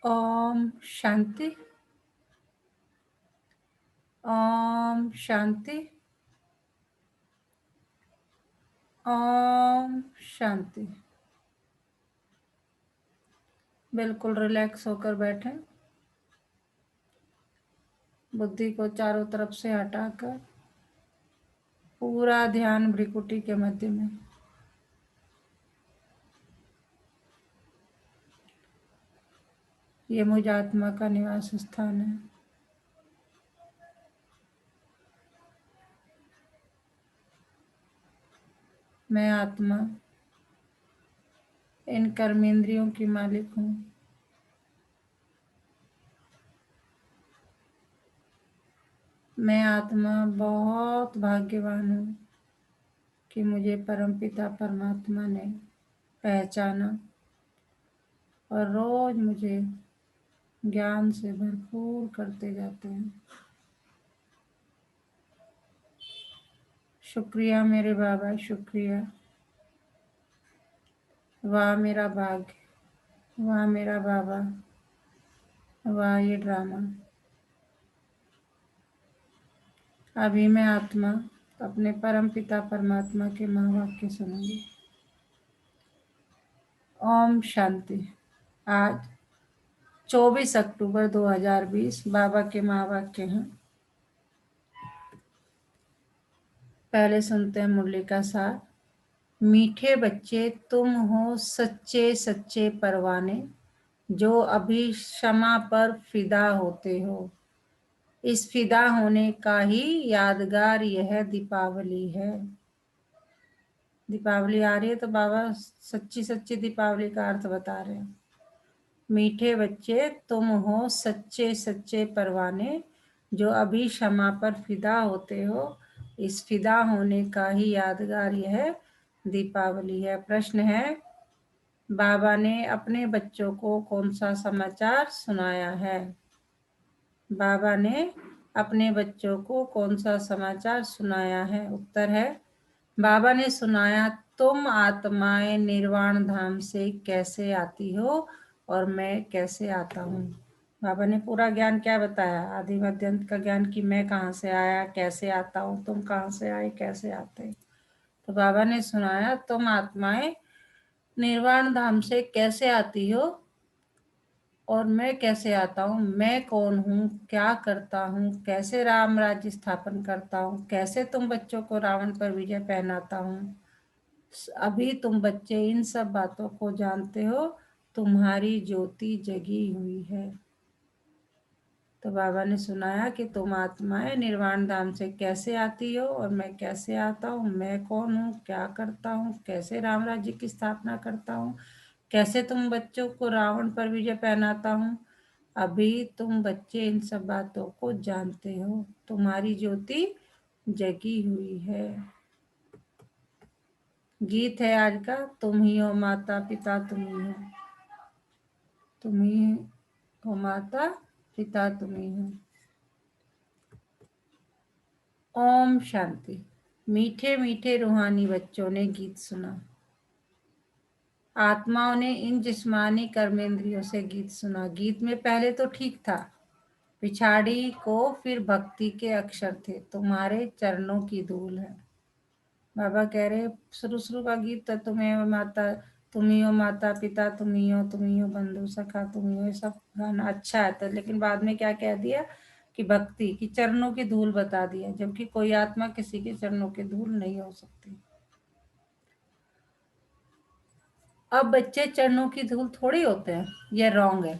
ओम शांति। ओम शांति। ओम शांति। बिल्कुल रिलैक्स होकर बैठें। बुद्धि को चारों तरफ से हटाकर पूरा ध्यान भ्रिकुटी के मध्य में। ये मुझ आत्मा का निवास स्थान है। मैं आत्मा इन कर्मेंद्रियों की मालिक हूँ। मैं आत्मा बहुत भाग्यवान हूँ कि मुझे परमपिता परमात्मा ने पहचाना और रोज मुझे ज्ञान से भरपूर करते जाते हैं। शुक्रिया मेरे बाबा, शुक्रिया। वाह मेरा भाग्य, वाह मेरा बाबा, वाह ये ड्रामा। अभी मैं आत्मा अपने परम पिता परमात्मा के महावाक्य सुनूंगी। ओम शांति। आज 24 अक्टूबर 2020 बाबा के महावाक्य हैं। पहले सुनते हैं मुरली का सार। मीठे बच्चे तुम हो सच्चे सच्चे परवाने, जो अभी क्षमा पर फिदा होते हो। इस फिदा होने का ही यादगार यह दीपावली है। दीपावली आ रही है तो बाबा सच्ची सच्ची दीपावली का अर्थ बता रहे हैं। मीठे बच्चे तुम हो सच्चे सच्चे परवाने, जो अभी क्षमा पर फिदा होते हो। इस फिदा होने का ही यादगार यह दीपावली है। प्रश्न है, बाबा ने अपने बच्चों को कौन सा समाचार सुनाया है? बाबा ने अपने बच्चों को कौन सा समाचार सुनाया है? उत्तर है, बाबा ने सुनाया, तुम आत्माएं निर्वाण धाम से कैसे आती हो और मैं कैसे आता हूँ। बाबा ने पूरा ज्ञान क्या बताया? आदि मध्य अंत का ज्ञान कि मैं कहाँ से आया, कैसे आता हूँ, तुम कहाँ से आए, कैसे आते। तो बाबा ने सुनाया, तुम आत्माएं निर्वाण धाम से कैसे आती हो और मैं कैसे आता हूँ। मैं कौन हूँ, क्या करता हूँ, कैसे राम राज्य स्थापन करता हूँ, कैसे तुम बच्चों को रावण पर विजय पहनाता हूँ। अभी तुम बच्चे इन सब बातों को जानते हो। तुम्हारी ज्योति जगी हुई है। तो बाबा ने सुनाया कि तुम आत्माएं निर्वाण धाम से कैसे आती हो और मैं कैसे आता हूँ। मैं कौन हूँ, क्या करता हूँ, कैसे राम राज्य की स्थापना करता हूँ, कैसे तुम बच्चों को रावण पर विजय पहनाता हूँ। अभी तुम बच्चे इन सब बातों को जानते हो। तुम्हारी ज्योति जगी हुई है। गीत है आज का, तुम ही हो माता पिता, तुम ही हो, तुम ही हो माता पिता, तुम ही हो। ओम शांति। मीठे मीठे रूहानी बच्चों ने गीत सुना। आत्माओं ने इन जिस्मानी कर्मेंद्रियों से गीत सुना। गीत में पहले तो ठीक था, पिछाड़ी को फिर भक्ति के अक्षर थे। तुम्हारे चरणों की धूल है। बाबा कह रहे शुरू शुरू का गीत तो तुम्हें माता, तुम ही हो माता पिता, तुम ही हो, तुम ही हो बंधु सखा, तुम ही हो, ये सब गाना अच्छा है। तो लेकिन बाद में क्या कह दिया कि भक्ति की चरणों की धूल बता दिया, जबकि कोई आत्मा किसी के चरणों की धूल नहीं हो सकती। अब बच्चे चरणों की धूल थोड़ी होते हैं, ये रॉन्ग है।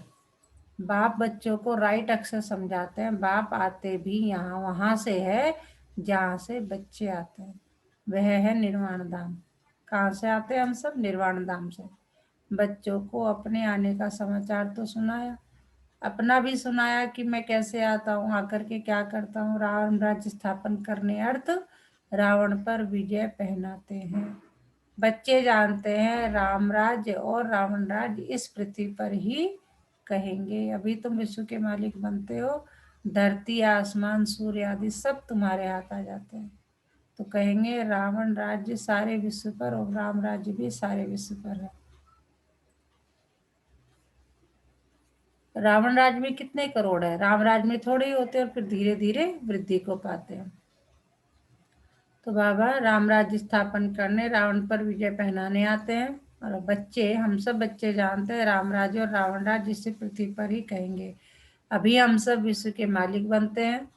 बाप बच्चों को राइट अक्षर समझाते हैं। बाप आते भी यहाँ वहां से है जहाँ से बच्चे आते हैं, वह है निर्वाण धाम। कहाँ से आते हैं हम सब? निर्वाण धाम से। बच्चों को अपने आने का समाचार तो सुनाया, अपना भी सुनाया कि मैं कैसे आता हूँ, आकर के क्या करता हूँ। रावण राज्य स्थापन करने अर्थ रावण पर विजय पहनाते हैं। बच्चे जानते हैं राम राज्य और रावण राज्य इस पृथ्वी पर ही कहेंगे। अभी तुम विश्व के मालिक बनते हो, धरती आसमान सूर्य आदि सब तुम्हारे हाथ आ जाते हैं। तो कहेंगे रावण राज्य सारे विश्व पर और राम राज्य भी सारे विश्व पर है। रावण राज्य में कितने करोड़ है? राम राज्य में थोड़े ही होते हैं और फिर धीरे धीरे वृद्धि को पाते हैं। तो बाबा राम राज्य स्थापन करने रावण पर विजय पहनाने आते हैं। और बच्चे, हम सब बच्चे जानते हैं राम राज्य और रावण राज्य जिसे पृथ्वी पर ही कहेंगे। अभी हम सब विश्व के मालिक बनते हैं,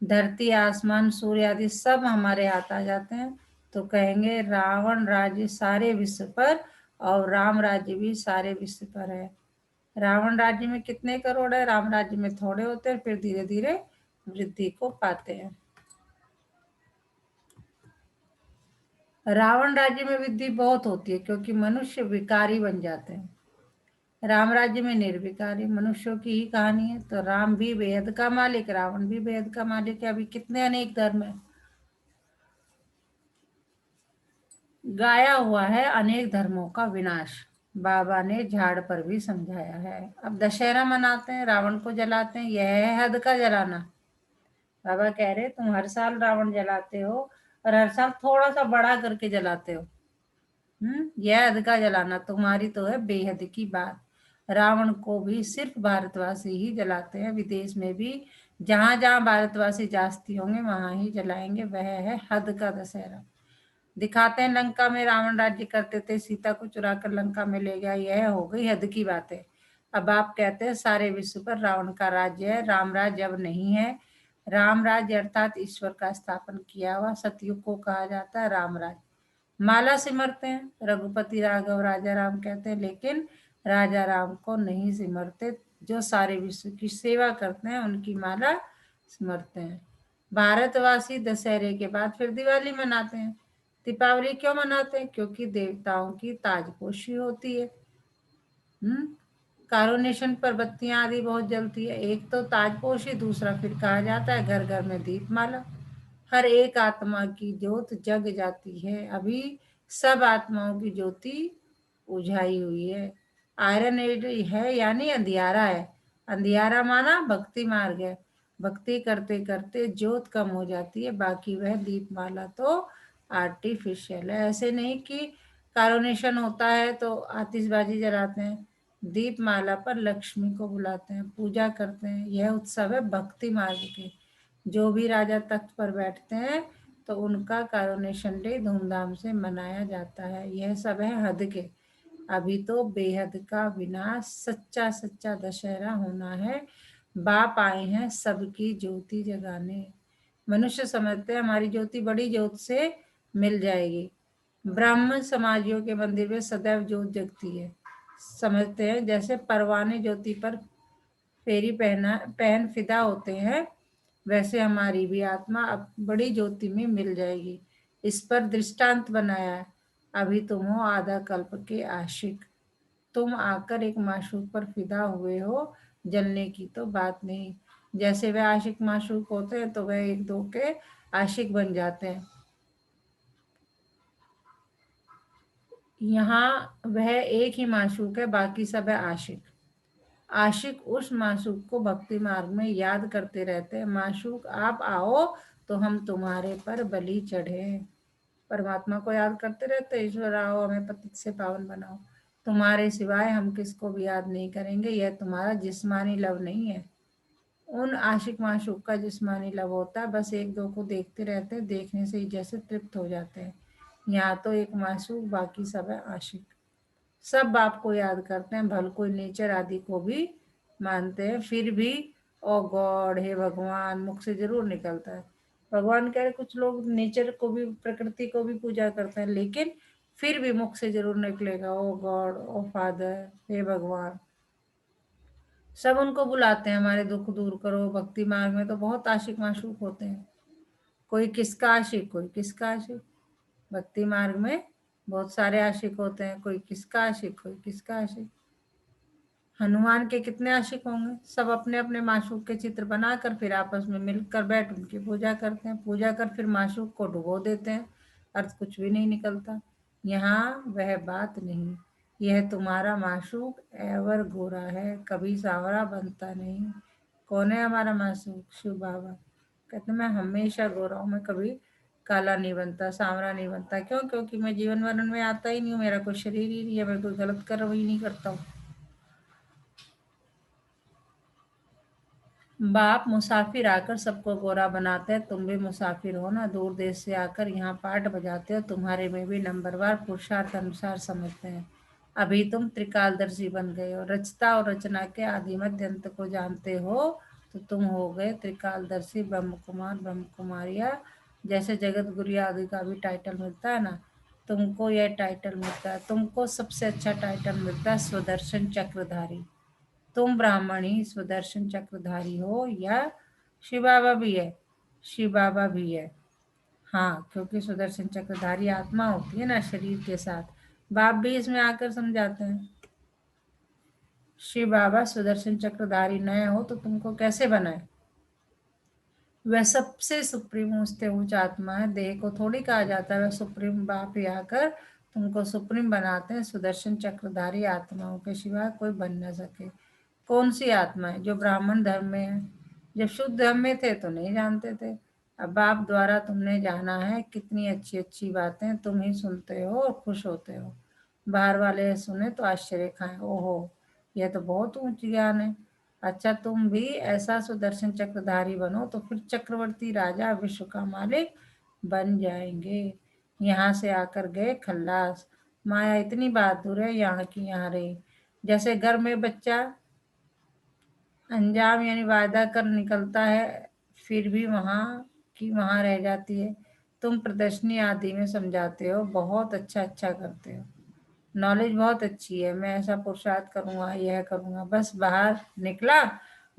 धरती आसमान सूर्य आदि सब हमारे हाथ आ जाते हैं, तो कहेंगे रावण राज्य सारे विश्व पर और राम राज्य भी सारे विश्व पर है। रावण राज्य में कितने करोड़ है? राम राज्य में थोड़े होते हैं, फिर धीरे धीरे वृद्धि को पाते हैं। रावण राज्य में वृद्धि बहुत होती है क्योंकि मनुष्य विकारी बन जाते हैं। राम राज्य में निर्विकारी मनुष्यों की ही कहानी है। तो राम भी बेहद का मालिक, रावण भी बेहद का मालिक है। अभी कितने अनेक धर्म है, गाया हुआ है अनेक धर्मों का विनाश। बाबा ने झाड़ पर भी समझाया है। अब दशहरा मनाते हैं, रावण को जलाते हैं, यह है हद का जलाना। बाबा कह रहे तुम हर साल रावण जलाते हो और हर साल थोड़ा सा बड़ा करके जलाते हो। यह हद का जलाना तुम्हारी तो है बेहद की बात। रावण को भी सिर्फ भारतवासी ही जलाते हैं, विदेश में भी जहां जहां भारतवासी जास्ती होंगे वहां ही जलाएंगे। वह है हद का दशहरा। दिखाते हैं लंका में रावण राज्य करते थे, सीता को चुरा कर लंका में ले गया, यह हो गई हद की बातें। अब आप कहते हैं सारे विश्व पर रावण का राज्य है, राम राज्य अब नहीं है। राम राज्य अर्थात ईश्वर का स्थापन किया हुआ सतयुग को कहा जाता है राम राज्य। माला सिमरते हैं, रघुपति राघव राजा राम कहते हैं, लेकिन राजा राम को नहीं सिमरते। जो सारे विश्व की सेवा करते हैं उनकी माला सिमरते हैं। भारतवासी दशहरे के बाद फिर दिवाली मनाते हैं। दीपावली क्यों मनाते हैं? क्योंकि देवताओं की ताजपोशी होती है। कारोनेशन पर बत्तियां आदि बहुत जलती है। एक तो ताजपोशी, दूसरा फिर कहा जाता है घर घर में दीपमाला। हर एक आत्मा की ज्योत जग जाती है। अभी सब आत्माओं की ज्योति उझाई हुई है। आयरन एज है यानी अंधियारा है। अंधियारा माना भक्ति मार्ग है। भक्ति करते करते ज्योत कम हो जाती है, बाकी वह दीपमाला तो आर्टिफिशियल है। ऐसे नहीं कि कारोनेशन होता है तो आतिशबाजी जलाते हैं। दीपमाला पर लक्ष्मी को बुलाते हैं, पूजा करते हैं। यह उत्सव है भक्ति मार्ग के। जो भी राजा तख्त पर बैठते हैं तो उनका कारोनेशन डे धूमधाम से मनाया जाता है। यह सब है हद के। अभी तो बेहद का विनाश, सच्चा सच्चा दशहरा होना है। बाप आए हैं सबकी ज्योति जगाने। मनुष्य समझते हैं हमारी ज्योति बड़ी ज्योत से मिल जाएगी। ब्राह्मण समाजियों के मंदिर में सदैव ज्योत जगती है। समझते हैं जैसे परवाने ज्योति पर फेरी पहन फिदा होते हैं, वैसे हमारी भी आत्मा अब बड़ी ज्योति में मिल जाएगी। इस पर दृष्टांत बनाया है। अभी तुम हो आधा कल्प के आशिक, तुम आकर एक माशूक पर फिदा हुए हो, जलने की तो बात नहीं। जैसे वे आशिक माशूक होते हैं तो वह एक दो के आशिक बन जाते हैं। यहाँ वह एक ही माशूक है, बाकी सब है आशिक। आशिक उस माशूक को भक्ति मार्ग में याद करते रहते हैं, माशूक आप आओ तो हम तुम्हारे पर बलि चढ़े। परमात्मा को याद करते रहते, ईश्वर आओ हमें पतित से पावन बनाओ। तुम्हारे सिवाय हम किसको भी याद नहीं करेंगे। यह तुम्हारा जिस्मानी लव नहीं है। उन आशिक माशूक का जिस्मानी लव होता है, बस एक दो को देखते रहते हैं, देखने से ही जैसे तृप्त हो जाते हैं। यहाँ तो एक माशूक, बाकी सब है आशिक। सब बाप को याद करते हैं, भल कोई नेचर आदि को भी मानते हैं, फिर भी ओ गॉड, हे भगवान मुख से जरूर निकलता है। भगवान कह रहे कुछ लोग नेचर को भी, प्रकृति को भी पूजा करते हैं, लेकिन फिर भी मुख से जरूर निकलेगा ओ गॉड, ओ फादर, हे भगवान। सब उनको बुलाते हैं हमारे दुख दूर करो। भक्ति मार्ग में तो बहुत आशिक माशूक होते हैं, कोई किसका आशिक कोई किसका आशिक। भक्ति मार्ग में बहुत सारे आशिक होते हैं, कोई किसका आशिक कोई किसका आशिक। हनुमान के कितने आशिक होंगे। सब अपने अपने माशूक के चित्र बनाकर फिर आपस में मिलकर बैठ उनकी पूजा करते हैं, पूजा कर फिर माशूक को डुबो देते हैं। अर्थ कुछ भी नहीं निकलता। यहाँ वह बात नहीं। यह तुम्हारा माशूक एवर गोरा है, कभी सांवरा बनता नहीं। कौन है हमारा माशूक? शिव बाबा कहते मैं हमेशा गोरा हूँ, मैं कभी काला नहीं बनता, सांवरा नहीं बनता। क्यों? क्योंकि मैं जीवन मरण में आता ही नहीं हूँ, मेरा कोई शरीर ही नहीं है, मैं कोई गलत कर्म ही नहीं करता हूँ। बाप मुसाफिर आकर सबको गोरा बनाते हैं, तुम भी मुसाफिर हो ना, दूर देश से आकर यहाँ पाठ बजाते हो, तुम्हारे में भी नंबरवार पुरुषार्थ अनुसार समझते हैं। अभी तुम त्रिकालदर्शी बन गए हो, रचता और रचना के आदि मध्य अंत को जानते हो, तो तुम हो गए त्रिकालदर्शी ब्रह्म कुमार ब्रह्म कुमारिया। जैसे जगत गुरु आदि का भी टाइटल मिलता है ना, तुमको यह टाइटल मिलता है, तुमको सबसे अच्छा टाइटल मिलता है स्वदर्शन चक्रधारी। तुम ब्राह्मणी स्वदर्शन चक्रधारी हो, या शिव बाबा भी है, शिव बाबा भी है। हाँ, क्योंकि सुदर्शन चक्रधारी आत्मा होती है ना शरीर के साथ। बाप भी इसमें आकर समझाते हैं। शिव बाबा सुदर्शन चक्रधारी न हो तो तुमको कैसे बनाए? वह सबसे सुप्रीम उससे उच्च आत्मा है, देह को थोड़ी कहा जाता है। वह सुप्रीम बाप ही आकर तुमको सुप्रीम बनाते हैं। सुदर्शन चक्रधारी आत्माओं के सिवा कोई बन न सके। कौन सी आत्मा है? जो ब्राह्मण धर्म में है। जब शुद्ध धर्म में थे तो नहीं जानते थे, अब बाप द्वारा तुमने जाना है। कितनी अच्छी अच्छी बातें तुम ही सुनते हो और खुश होते हो, बाहर वाले सुने तो आश्चर्य खाएं, ओहो यह तो बहुत ऊंच ज्ञान है। अच्छा, तुम भी ऐसा सुदर्शन चक्रधारी बनो तो फिर चक्रवर्ती राजा विश्व का मालिक बन जाएंगे। यहाँ से आकर गए खल्लास। माया इतनी बहादुर है, यहाँ की यहाँ रही। जैसे घर में बच्चा अंजाम यानी वायदा कर निकलता है, फिर भी वहाँ की वहाँ रह जाती है। तुम प्रदर्शनी आदि में समझाते हो, बहुत अच्छा अच्छा करते हो, नॉलेज बहुत अच्छी है, मैं ऐसा पुरुषार्थ करूँगा, यह करूँगा, बस बाहर निकला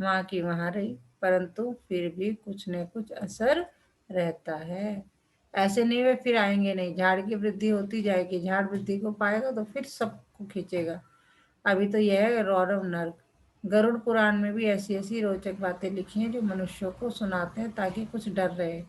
वहाँ की वहाँ रही, परंतु फिर भी कुछ न कुछ असर रहता है। ऐसे नहीं वे फिर आएंगे नहीं, झाड़ की वृद्धि होती जाएगी, झाड़ वृद्धि को पाएगा तो फिर सबको खींचेगा। अभी तो यह है रौरव नर्क। गरुड़ पुराण में भी ऐसी ऐसी रोचक बातें लिखी हैं जो मनुष्यों को सुनाते हैं ताकि कुछ डर रहे।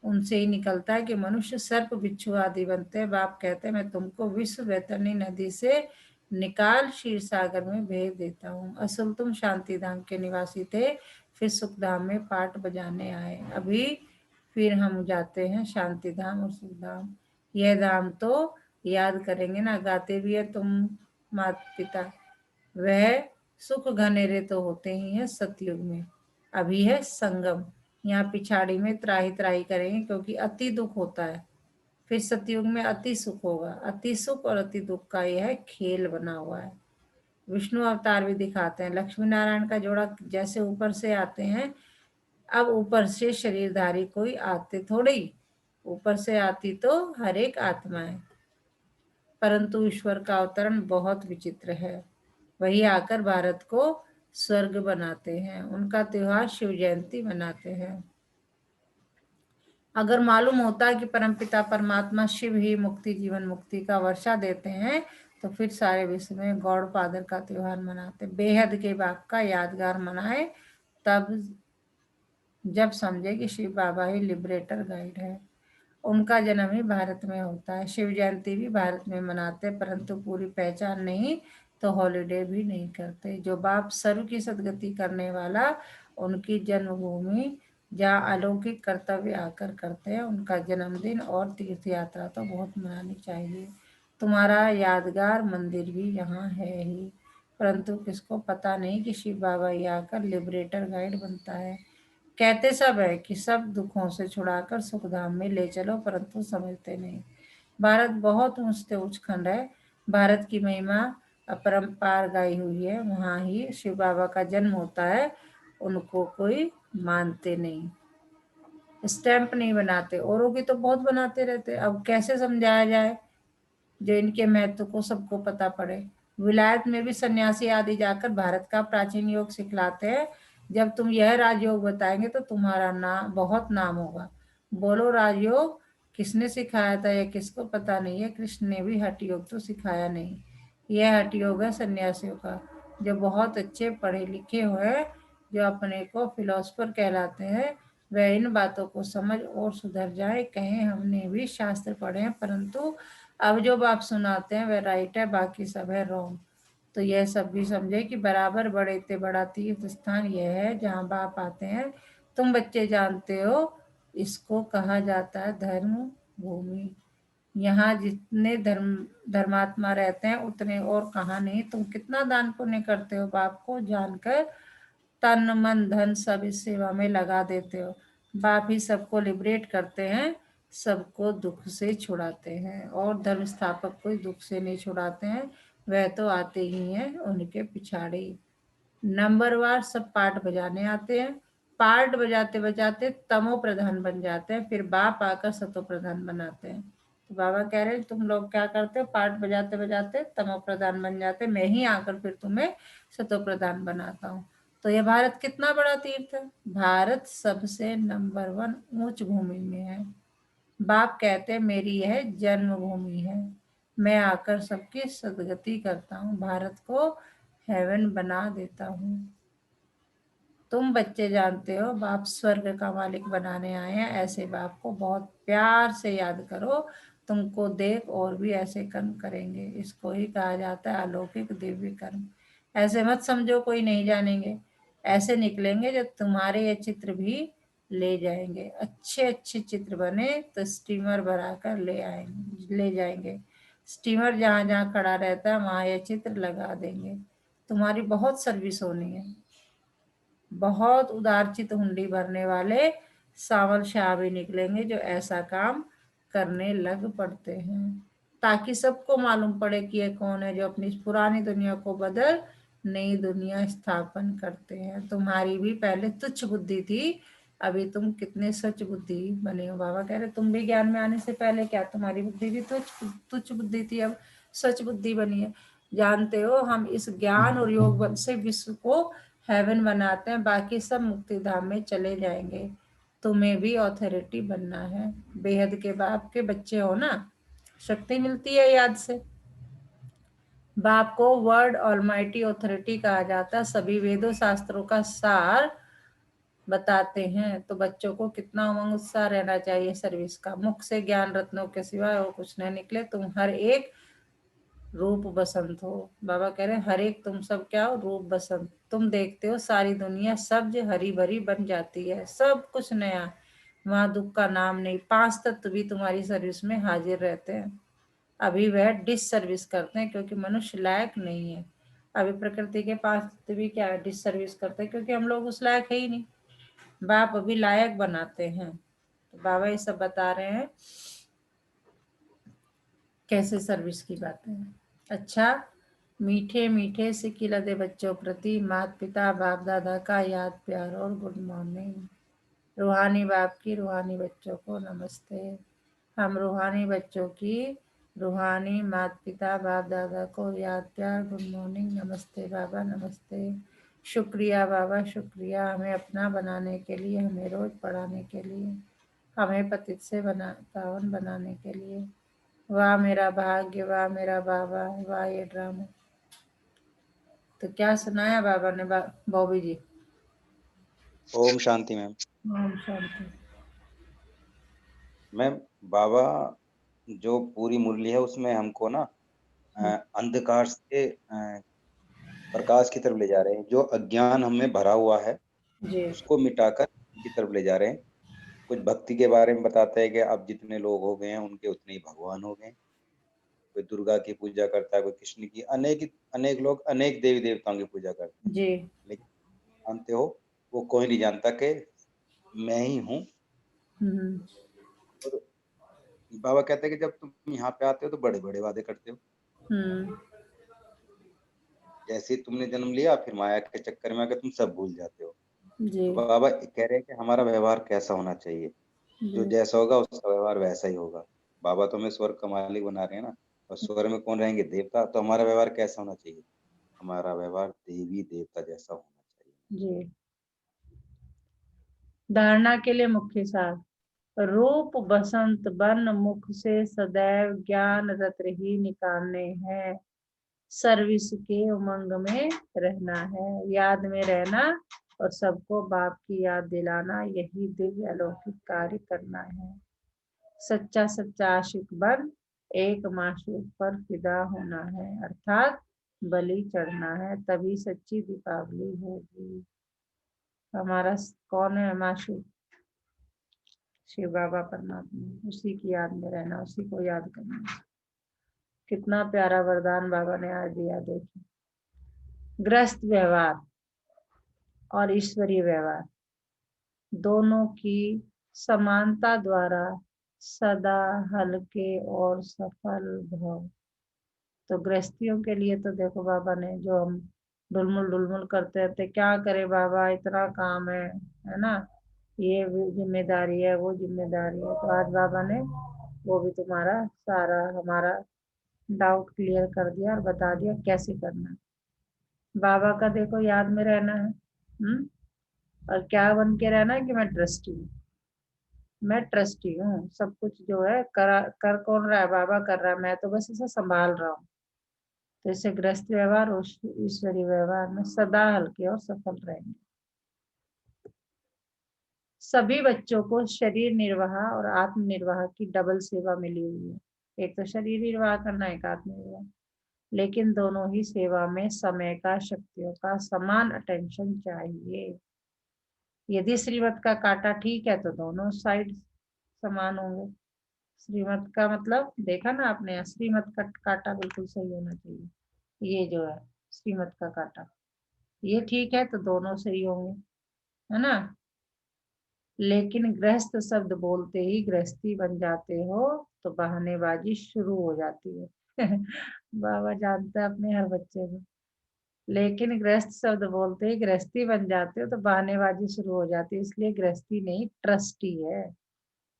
उनसे ही निकलता है कि मनुष्य सर्प बिच्छू आदि बनते हैं। बाप कहते हैं मैं तुमको विश्व वैतरणी नदी से निकाल क्षीर सागर में भेज देता हूँ। असल तुम शांति धाम के निवासी थे, फिर सुख धाम में पाठ बजाने आए। अभी फिर हम जाते हैं शांति धाम और सुख धाम। यह धाम तो याद करेंगे ना, गाते भी है तुम माता पिता। वह सुख घनेरे तो होते ही हैं सतयुग में, अभी है संगम। यहाँ पिछाड़ी में त्राही त्राही करेंगे क्योंकि अति दुख होता है, फिर सतयुग में अति सुख होगा। अति सुख और अति दुख का यह खेल बना हुआ है। विष्णु अवतार भी दिखाते हैं, लक्ष्मी नारायण का जोड़ा जैसे ऊपर से आते हैं। अब ऊपर से शरीरधारी कोई आते थोड़ी, ऊपर से आती तो हर एक आत्मा है, परंतु ईश्वर का अवतरण बहुत विचित्र है। वही आकर भारत को स्वर्ग बनाते हैं। उनका त्योहार शिव जयंती मनाते हैं। अगर मालूम होता कि परमपिता परमात्मा शिव ही मुक्ति जीवन मुक्ति का वर्षा देते हैं, तो फिर सारे विश्व में गौड़ फादर का त्योहार मनाते, बेहद के बाप का यादगार मनाए। तब जब समझे कि शिव बाबा ही लिबरेटर गाइड है। उनका जन्म ही भारत में होता है। शिव जयंती भी भारत में मनाते, परंतु पूरी पहचान नहीं तो हॉलीडे भी नहीं करते। जो बाप सर्व की सदगति करने वाला, उनकी जन्मभूमि जहाँ अलौकिक कर्तव्य आकर करते हैं, उनका जन्मदिन और तीर्थ यात्रा तो बहुत मनानी चाहिए। तुम्हारा यादगार मंदिर भी यहाँ है ही, परंतु किसको पता नहीं कि शिव बाबा ही आकर लिबरेटर गाइड बनता है। कहते सब है कि सब दुखों से छुड़ाकर सुखधाम में ले चलो, परंतु समझते नहीं। भारत बहुत ऊंच से ऊंच खंड है। भारत की महिमा अपरंपार गाई हुई है, वहाँ ही शिव बाबा का जन्म होता है। उनको कोई मानते नहीं, स्टैंप नहीं बनाते, औरों की तो बहुत बनाते रहते। अब कैसे समझाया जाए जो इनके महत्व को सबको पता पड़े। विलायत में भी सन्यासी आदि जाकर भारत का प्राचीन योग सिखलाते हैं। जब तुम यह राजयोग बताएंगे तो तुम्हारा नाम बहुत नाम होगा। बोलो राजयोग किसने सिखाया था यह किसको पता नहीं है। कृष्ण ने भी हठ योग तो सिखाया नहीं। यह हठ योग है सन्यासियों का, जो बहुत अच्छे पढ़े लिखे हुए, जो अपने को फिलोसफर कहलाते हैं। वह इन बातों को समझ और सुधर जाए। कहें हमने भी शास्त्र पढ़े हैं, परंतु अब जो बाप सुनाते हैं वह राइट है, बाकी सब है रॉन्ग। तो यह सब भी समझे कि बराबर बड़े ते बड़ा तीर्थ स्थान यह है जहाँ बाप आते हैं। तुम बच्चे जानते हो, इसको कहा जाता है धर्म भूमि। यहाँ जितने धर्मात्मा रहते हैं उतने और कहाँ नहीं। तुम कितना दान पुण्य करते हो बाप को जानकर, तन मन धन सब इस सेवा में लगा देते हो। बाप ही सबको लिबरेट करते हैं, सबको दुख से छुड़ाते हैं, और धर्म स्थापक कोई दुख से नहीं छुड़ाते हैं, वह तो आते ही हैं उनके पिछाड़े। नंबरवार सब पार्ट बजाने आते हैं, पार्ट बजाते बजाते तमो प्रधान बन जाते हैं, फिर बाप आकर सतो प्रधान बनाते हैं। तो बाबा कह रहे हैं तुम लोग क्या करते हो, पार्ट बजाते बजाते तमो प्रधान बन जाते, मैं ही आकर फिर तुम्हें सतो प्रधान बनाता हूँ। तो ये भारत कितना बड़ा तीर्थ है। भारत सबसे नंबर 1 ऊंच भूमि में है। बाप कहते हैं मेरी यह जन्मभूमि है, मैं आकर सबकी सदगति करता हूँ, भारत को हेवन बना देता हूँ। तुम बच्चे जानते हो बाप स्वर्ग का मालिक बनाने आए हैं, ऐसे बाप को बहुत प्यार से याद करो, तुमको देख और भी ऐसे कर्म करेंगे। इसको ही कहा जाता है अलौकिक दिव्य कर्म। ऐसे मत समझो कोई नहीं जानेंगे, ऐसे निकलेंगे जो तुम्हारे ये चित्र भी ले जाएंगे। अच्छे अच्छे चित्र बने तो स्टीमर भरा कर ले जाएंगे। स्टीमर जहाँ जहाँ खड़ा रहता है वहाँ ये चित्र लगा देंगे। तुम्हारी बहुत सर्विस होनी है। बहुत उदारचित हुंडी भरने वाले सावल शाह भी निकलेंगे जो ऐसा काम करने लग पड़ते हैं, ताकि सबको मालूम पड़े कि ये कौन है जो अपनी पुरानी दुनिया को बदल नई दुनिया स्थापन करते हैं। तुम्हारी भी पहले तुच्छ बुद्धि थी, अभी तुम कितने सच बुद्धि बने हो। बाबा कह रहे तुम भी ज्ञान में आने से पहले क्या तुम्हारी बुद्धि भी तुच्छ बुद्धि थी, अब सच बुद्धि बनी है। जानते हो हम इस ज्ञान और योग बल से विश्व को हेवन बनाते हैं, बाकी सब मुक्ति धाम में चले जाएंगे। तुम्हें भी ऑथोरिटी बनना है, बेहद के बाप के बच्चे हो ना, शक्ति मिलती है याद से। बाप को वर्ड ऑलमाइटी ऑथोरिटी कहा जाता है, सभी वेदों शास्त्रों का सार बताते हैं। तो बच्चों को कितना उमंग उत्साह रहना चाहिए सर्विस का। मुख से ज्ञान रत्नों के सिवाय और कुछ न निकले, तुम हर एक रूप बसंत हो। बाबा कह रहे हैं हर एक तुम सब क्या हो, रूप बसंत। तुम देखते हो सारी दुनिया सब्ज हरी भरी बन जाती है, सब कुछ नया, वहां दुख का नाम नहीं। 5 तत्व भी तुम्हारी सर्विस में हाजिर रहते हैं। अभी वह डिस सर्विस करते हैं क्योंकि मनुष्य लायक नहीं है। अभी प्रकृति के 5 तत्व भी क्या डिस सर्विस करते हैं क्योंकि हम लोग उस लायक है ही नहीं। बाप अभी लायक बनाते हैं। तो बाबा ये सब बता रहे हैं कैसे सर्विस की बातें हैं। अच्छा, मीठे मीठे सिक्की लदे बच्चों प्रति माता पिता बाप दादा का याद प्यार और गुड मॉर्निंग। रूहानी बाप की रूहानी बच्चों को नमस्ते। हम रूहानी बच्चों की रूहानी माता पिता बाप दादा को याद प्यार गुड मॉर्निंग नमस्ते बाबा नमस्ते। शुक्रिया बाबा शुक्रिया, हमें अपना बनाने के लिए, हमें रोज पढ़ाने के लिए, हमें पतित से पावन बनाने के लिए। वाह मेरा भाग्य, वाह मेरा बाबा, वाह ये ड्रामा। तो क्या सुनाया बाबा ने बॉबी जी? ओम शांति मैम। ओम शांति। मैम, बाबा जो पूरी मुरली है उसमें हमको ना अंधकार से प्रकाश की तरफ ले जा रहे हैं। जो अज्ञान हमें भरा हुआ है जी उसको मिटाकर की तरफ ले जा रहे हैं। कुछ भक्ति के बारे में बताते हैं कि अब जितने लोग हो गए हैं उनके उतने ही भगवान हो गए। कोई दुर्गा की पूजा करता है, कोई कृष्ण की, अनेक अनेक लोग अनेक देवी देवताओं की पूजा करते हैं। जी। लेकिन जानते हो वो कोई नहीं जानता कि मैं ही हूँ। हम्म। और बाबा कहते हैं कि जब तुम यहाँ पे आते हो तो बड़े बड़े वादे करते हो। हम्म। जैसे ही तुमने जन्म लिया फिर माया के चक्कर में आकर तुम सब भूल जाते हो। जी तो बाबा कह रहे हैं कि हमारा व्यवहार कैसा होना चाहिए। जो जी जैसा होगा उसका व्यवहार वैसा ही होगा। बाबा तो हमें स्वर्ग का मालिक बना रहे हैं ना, और स्वर्ग में कौन रहेंगे? देवता। तो हमारा व्यवहार कैसा होना चाहिए? हमारा व्यवहार देवी देवता जैसा होना चाहिए। जी। धारणा के लिए मुख्य सार। रूप बसंत बन मुख से सदैव ज्ञान रत्र ही निकालने हैं। सर्विस के उमंग में रहना है, याद में रहना और सबको बाप की याद दिलाना, यही दिव्य अलौकिक कार्य करना है। सच्चा सच्चा आशिक बन एक माशूक पर फिदा होना है, अर्थात बलि चढ़ना है, तभी सच्ची दीपावली होगी। हमारा कौन है माशूक? शिव बाबा परमात्मा। उसी की याद में रहना, उसी को याद करना। कितना प्यारा वरदान बाबा ने आज दिया। देखिए, ग्रस्त व्यवहार। और ईश्वरीय व्यवहार दोनों की समानता द्वारा सदा हल्के और सफल भव। तो गृहस्थियों के लिए तो देखो बाबा ने जो हम डुलमुल डुलमुल करते रहते, क्या करे बाबा, इतना काम है ना, ये भी जिम्मेदारी है, वो जिम्मेदारी है। तो आज बाबा ने वो भी तुम्हारा सारा हमारा डाउट क्लियर कर दिया और बता दिया कैसे करना है। बाबा का देखो याद में रहना है। और क्या बन के रहना है कि मैं ट्रस्टी हूँ, मैं ट्रस्टी हूँ, सब कुछ जो है कर कौन रहा है, बाबा कर रहा है, मैं तो बस इसे संभाल रहा हूँ। तो इससे गृहस्थ व्यवहार और ईश्वरीय व्यवहार में सदा हल्के और सफल रहेंगे। सभी बच्चों को शरीर निर्वाह और आत्म निर्वाह की डबल सेवा मिली हुई है। एक तो शरीर निर्वाह करना, एक आत्म निर्वाह, लेकिन दोनों ही सेवा में समय का, शक्तियों का समान अटेंशन चाहिए। यदि श्रीमत का काटा ठीक है तो दोनों साइड समान होंगे। श्रीमत का मतलब देखा ना आपने, श्रीमत का काटा बिल्कुल सही होना चाहिए। ये जो है श्रीमत का काटा, ये ठीक है तो दोनों सही होंगे, है ना। लेकिन गृहस्थ शब्द बोलते ही गृहस्थी बन जाते हो तो बहानेबाजी शुरू हो जाती है। बाबा जानता है अपने हर बच्चे को। लेकिन गृहस्थ शब्द बोलते ही गृहस्थी बन जाते हो तो बहानेबाजी शुरू हो जाती है, इसलिए गृहस्थी नहीं ट्रस्टी है।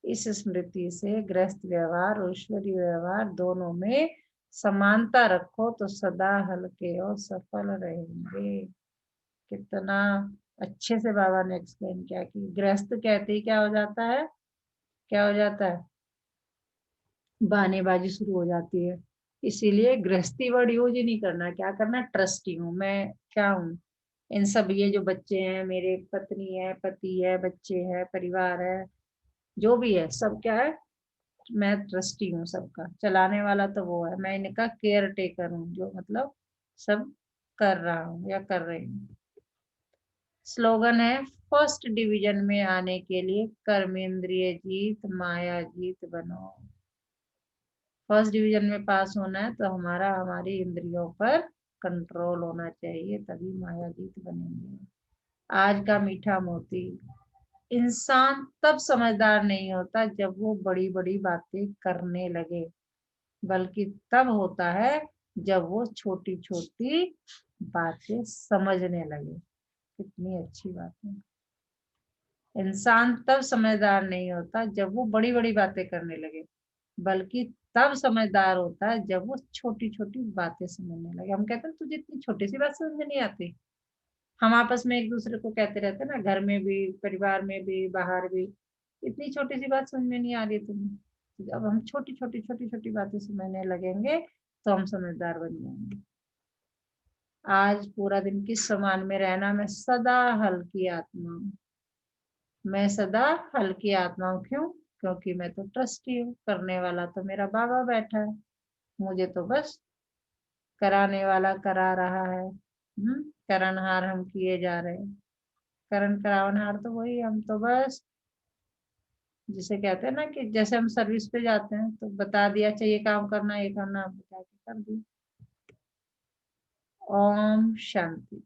इस स्मृति से गृहस्थ व्यवहार और ईश्वरीय व्यवहार दोनों में समानता रखो तो सदा हल्के और सफल रहेंगे। कितना अच्छे से बाबा ने एक्सप्लेन किया कि गृहस्थ कहते ही क्या हो जाता है, क्या हो जाता है, बहानेबाजी शुरू हो जाती है। इसीलिए गृहस्थी वर्ड यूज ही नहीं करना, क्या करना, ट्रस्टी हूँ मैं, क्या हूँ, इन सब, ये जो बच्चे हैं मेरे, पत्नी है, पति है, बच्चे है, परिवार है, जो भी है सब क्या है, मैं ट्रस्टी हूँ, सबका चलाने वाला तो वो है, मैं इनका केयर टेकर हूँ, जो मतलब सब कर रहा हूँ या कर रही हूँ। स्लोगन है, फर्स्ट डिवीजन में आने के लिए कर्मेंद्रिय जीत माया जीत बनो। फर्स्ट डिवीजन में पास होना है तो हमारा हमारी इंद्रियों पर कंट्रोल होना चाहिए, तभी माया जीत बनेंगे। आज का मीठा मोती, इंसान तब समझदार नहीं होता जब वो बड़ी बड़ी बातें करने लगे, बल्कि तब होता है जब वो छोटी छोटी बातें समझने लगे। कितनी अच्छी बात है। इंसान तब समझदार नहीं होता जब वो बड़ी बड़ी बातें करने लगे, बल्कि तब समझदार होता है जब वो छोटी छोटी बातें समझने लगे। हम कहते हैं तुझे इतनी छोटी सी बात समझ में नहीं आती। हम आपस में एक दूसरे को कहते रहते हैं ना, घर में भी, परिवार में भी, बाहर भी, इतनी छोटी सी बात समझ में नहीं आ रही तुम्हें। जब हम छोटी छोटी बातें समझने लगेंगे तो हम समझदार बन जाएंगे। आज पूरा दिन किस समान में रहना, मैं सदा हल्की आत्मा हूँ, मैं सदा हल्की आत्मा हूँ। क्यों? क्योंकि मैं तो ट्रस्टी हूँ, करने वाला तो मेरा बाबा बैठा है, मुझे तो बस कराने वाला करा रहा है। करणहार हम किए जा रहे हैं, करण करावनहार तो वही, हम तो बस, जिसे कहते हैं ना कि जैसे हम सर्विस पे जाते हैं तो बता दिया, अच्छा ये काम करना, ये करना, बता के कर दिया। ओम शांति।